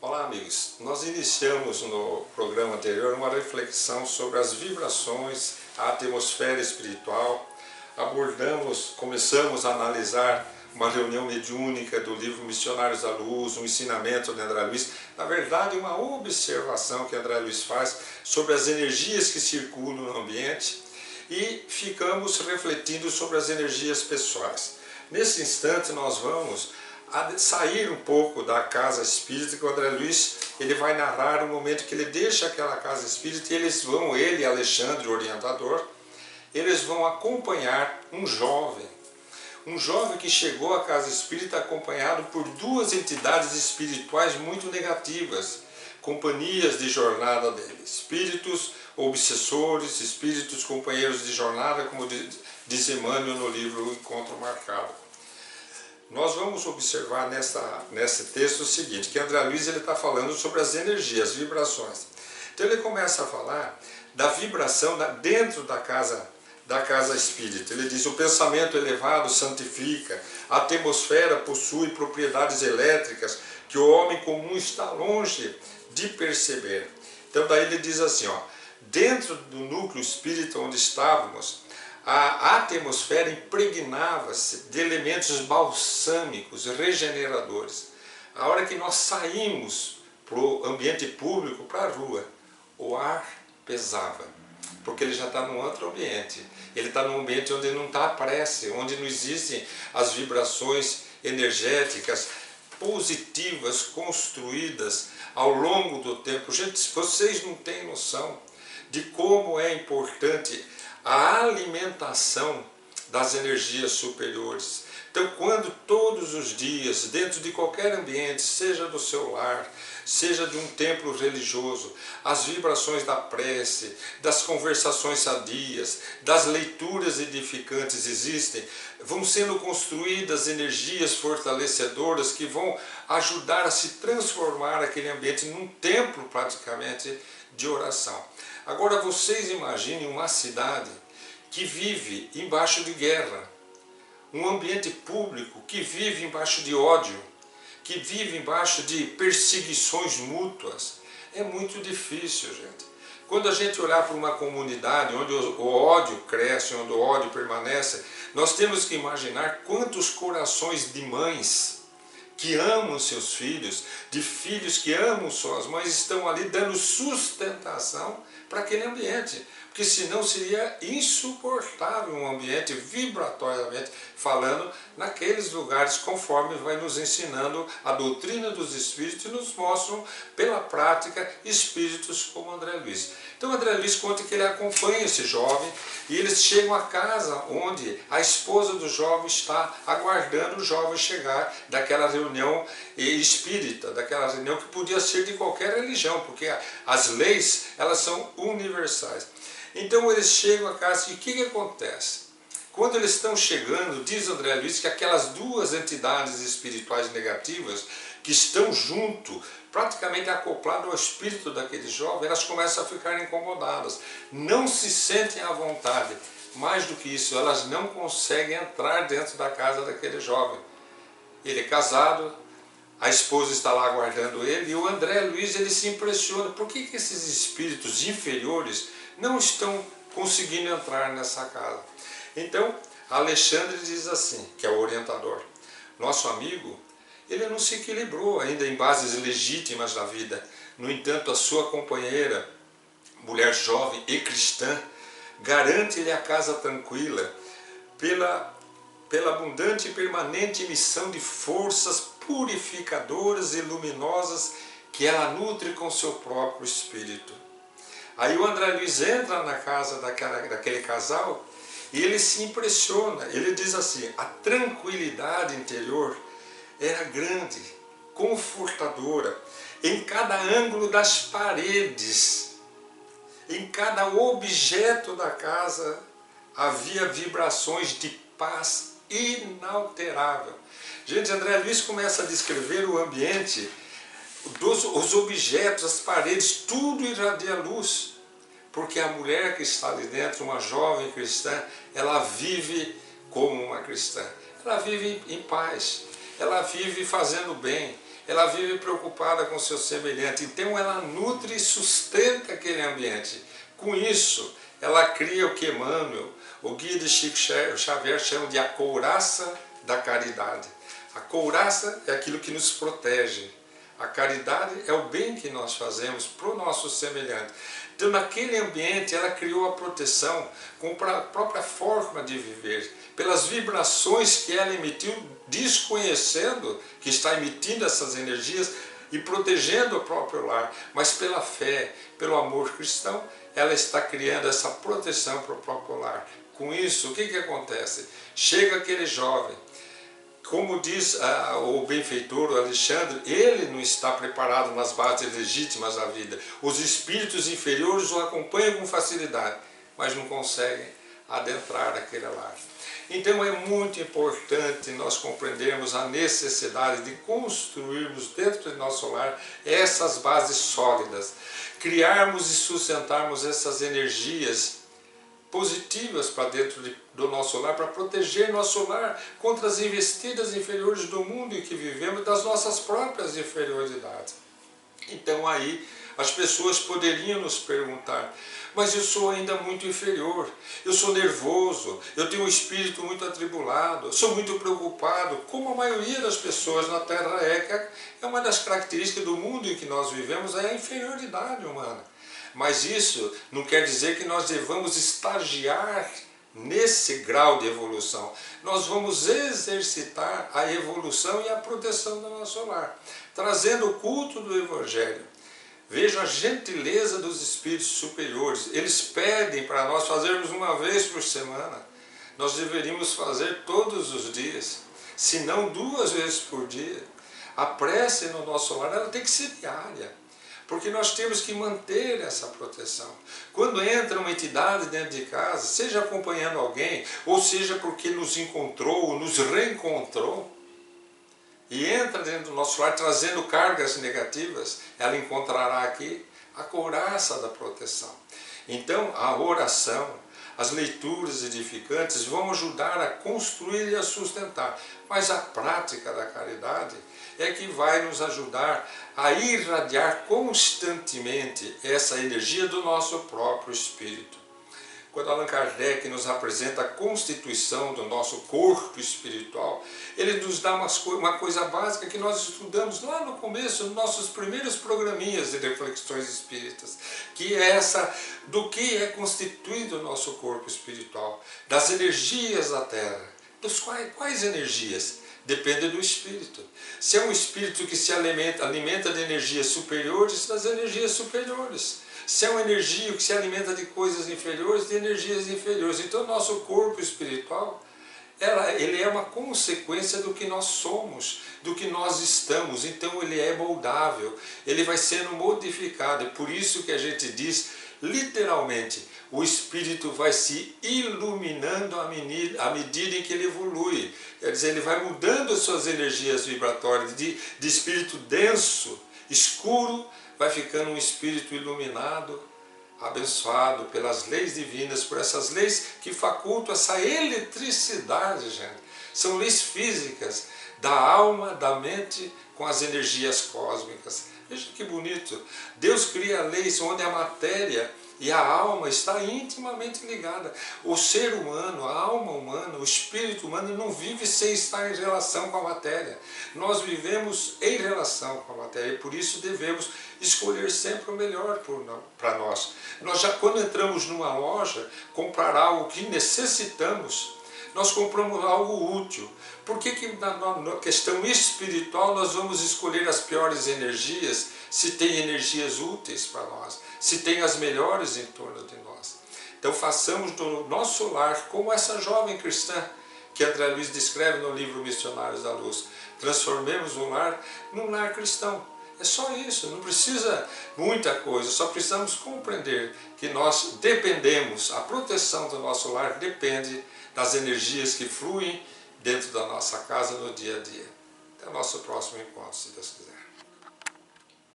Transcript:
Olá, amigos. Nós iniciamos no programa anterior uma reflexão sobre as vibrações, a atmosfera espiritual. Começamos a analisar uma reunião mediúnica do livro Missionários da Luz, um ensinamento de André Luiz. Na verdade, uma observação que André Luiz faz sobre as energias que circulam no ambiente e ficamos refletindo sobre as energias pessoais. Nesse instante, nós vamos sair um pouco da casa espírita, que o André Luiz ele vai narrar o momento que ele deixa aquela casa espírita e ele e Alexandre, o orientador, eles vão acompanhar um jovem que chegou à casa espírita acompanhado por duas entidades espirituais muito negativas, companhias de jornada dele, espíritos obsessores, espíritos companheiros de jornada, como diz Emmanuel no livro O Encontro Marcado. Nós vamos observar nesse texto o seguinte, que André Luiz está falando sobre as energias, as vibrações. Então ele começa a falar da vibração dentro da casa espírita. Ele diz: o pensamento elevado santifica, a atmosfera possui propriedades elétricas que o homem comum está longe de perceber. Então daí ele diz assim, dentro do núcleo espírita onde estávamos, a atmosfera impregnava-se de elementos balsâmicos, regeneradores. A hora que nós saímos para o ambiente público, para a rua, o ar pesava, porque ele já está num outro ambiente. Ele está num ambiente onde não está a prece, onde não existem as vibrações energéticas positivas construídas ao longo do tempo. Gente, vocês não têm noção de como é importante a alimentação das energias superiores. Então, quando todos os dias, dentro de qualquer ambiente, seja do seu lar, seja de um templo religioso, as vibrações da prece, das conversações sadias, das leituras edificantes existem, vão sendo construídas energias fortalecedoras que vão ajudar a se transformar aquele ambiente num templo praticamente de oração. Agora vocês imaginem uma cidade que vive embaixo de guerra, um ambiente público que vive embaixo de ódio, que vive embaixo de perseguições mútuas. É muito difícil, gente. Quando a gente olhar para uma comunidade onde o ódio cresce, onde o ódio permanece, nós temos que imaginar quantos corações de mães que amam seus filhos, de filhos que amam suas mães, estão ali dando sustentação para aquele ambiente. Porque senão seria insuportável um ambiente, vibratoriamente falando, naqueles lugares, conforme vai nos ensinando a doutrina dos espíritos e nos mostram pela prática espíritos como André Luiz. Então André Luiz conta que ele acompanha esse jovem e eles chegam à casa onde a esposa do jovem está aguardando o jovem chegar daquela reunião espírita, daquela reunião que podia ser de qualquer religião, porque as leis elas são universais. Então eles chegam à casa e o que acontece? Quando eles estão chegando, diz André Luiz que aquelas duas entidades espirituais negativas que estão junto, praticamente acopladas ao espírito daquele jovem, elas começam a ficar incomodadas, não se sentem à vontade. Mais do que isso, elas não conseguem entrar dentro da casa daquele jovem. Ele é casado, a esposa está lá aguardando ele, e o André Luiz ele se impressiona. Por que esses espíritos inferiores não estão conseguindo entrar nessa casa? Então, Alexandre diz assim, que é o orientador: nosso amigo, ele não se equilibrou ainda em bases legítimas da vida. No entanto, a sua companheira, mulher jovem e cristã, garante-lhe a casa tranquila pela abundante e permanente emissão de forças purificadoras e luminosas que ela nutre com seu próprio espírito. Aí o André Luiz entra na casa daquele casal e ele se impressiona. Ele diz assim: a tranquilidade interior era grande, confortadora. Em cada ângulo das paredes, em cada objeto da casa, havia vibrações de paz inalterável. Gente, André Luiz começa a descrever o ambiente, os objetos, as paredes, tudo irradia luz. Porque a mulher que está ali dentro, uma jovem cristã, ela vive como uma cristã. Ela vive em paz, ela vive fazendo bem, ela vive preocupada com o seu semelhante, então ela nutre e sustenta aquele ambiente. Com isso, ela cria o que Emmanuel, o guia de Chico Xavier, chama de a couraça da caridade. A couraça é aquilo que nos protege. A caridade é o bem que nós fazemos para o nosso semelhante. Então, naquele ambiente, ela criou a proteção com a própria forma de viver, pelas vibrações que ela emitiu, desconhecendo que está emitindo essas energias e protegendo o próprio lar, mas pela fé, pelo amor cristão, ela está criando essa proteção para o próprio lar. Com isso, o que acontece? Chega aquele jovem, como diz o benfeitor Alexandre, ele não está preparado nas bases legítimas da vida. Os espíritos inferiores o acompanham com facilidade, mas não conseguem adentrar aquele lar. Então é muito importante nós compreendermos a necessidade de construirmos dentro de nosso lar essas bases sólidas, criarmos e sustentarmos essas energias positivas para dentro do nosso lar, para proteger nosso lar contra as investidas inferiores do mundo em que vivemos, das nossas próprias inferioridades. Então aí as pessoas poderiam nos perguntar, mas eu sou ainda muito inferior, eu sou nervoso, eu tenho um espírito muito atribulado, eu sou muito preocupado, como a maioria das pessoas na Terra é uma das características do mundo em que nós vivemos, é a inferioridade humana. Mas isso não quer dizer que nós devamos estagiar nesse grau de evolução. Nós vamos exercitar a evolução e a proteção do nosso lar, trazendo o culto do Evangelho. Veja a gentileza dos espíritos superiores. Eles pedem para nós fazermos uma vez por semana. Nós deveríamos fazer todos os dias, se não 2 vezes por dia. A prece no nosso lar, ela tem que ser diária, porque nós temos que manter essa proteção. Quando entra uma entidade dentro de casa, seja acompanhando alguém, ou seja porque nos encontrou, nos reencontrou, e entra dentro do nosso lar trazendo cargas negativas, ela encontrará aqui a couraça da proteção. Então, a oração, as leituras edificantes vão ajudar a construir e a sustentar. Mas a prática da caridade é que vai nos ajudar a irradiar constantemente essa energia do nosso próprio espírito. Quando Allan Kardec nos apresenta a constituição do nosso corpo espiritual, ele nos dá uma coisa básica que nós estudamos lá no começo, nos nossos primeiros programinhas de reflexões espíritas, que é essa do que é constituído o nosso corpo espiritual, das energias da Terra. Dos quais energias? Depende do espírito. Se é um espírito que se alimenta de energias superiores, das energias superiores. Se é uma energia que se alimenta de coisas inferiores, de energias inferiores. Então o nosso corpo espiritual, ele é uma consequência do que nós somos, do que nós estamos. Então ele é moldável, ele vai sendo modificado. É por isso que a gente diz, literalmente, o espírito vai se iluminando à medida em que ele evolui. Quer dizer, ele vai mudando as suas energias vibratórias de espírito denso, escuro, vai ficando um espírito iluminado, abençoado pelas leis divinas, por essas leis que facultam essa eletricidade, gente. São leis físicas da alma, da mente, com as energias cósmicas. Veja que bonito. Deus cria leis onde a matéria e a alma está intimamente ligada. O ser humano, a alma humana, o espírito humano não vive sem estar em relação com a matéria. Nós vivemos em relação com a matéria e por isso devemos escolher sempre o melhor para nós. Nós já quando entramos numa loja, comprar algo que necessitamos, nós compramos algo útil. Por que na questão espiritual nós vamos escolher as piores energias se tem energias úteis para nós, se tem as melhores em torno de nós? Então façamos do nosso lar como essa jovem cristã que André Luiz descreve no livro Missionários da Luz. Transformemos o lar num lar cristão. É só isso, não precisa muita coisa, só precisamos compreender que nós dependemos, a proteção do nosso lar depende das energias que fluem dentro da nossa casa no dia a dia. Até o nosso próximo encontro, se Deus quiser.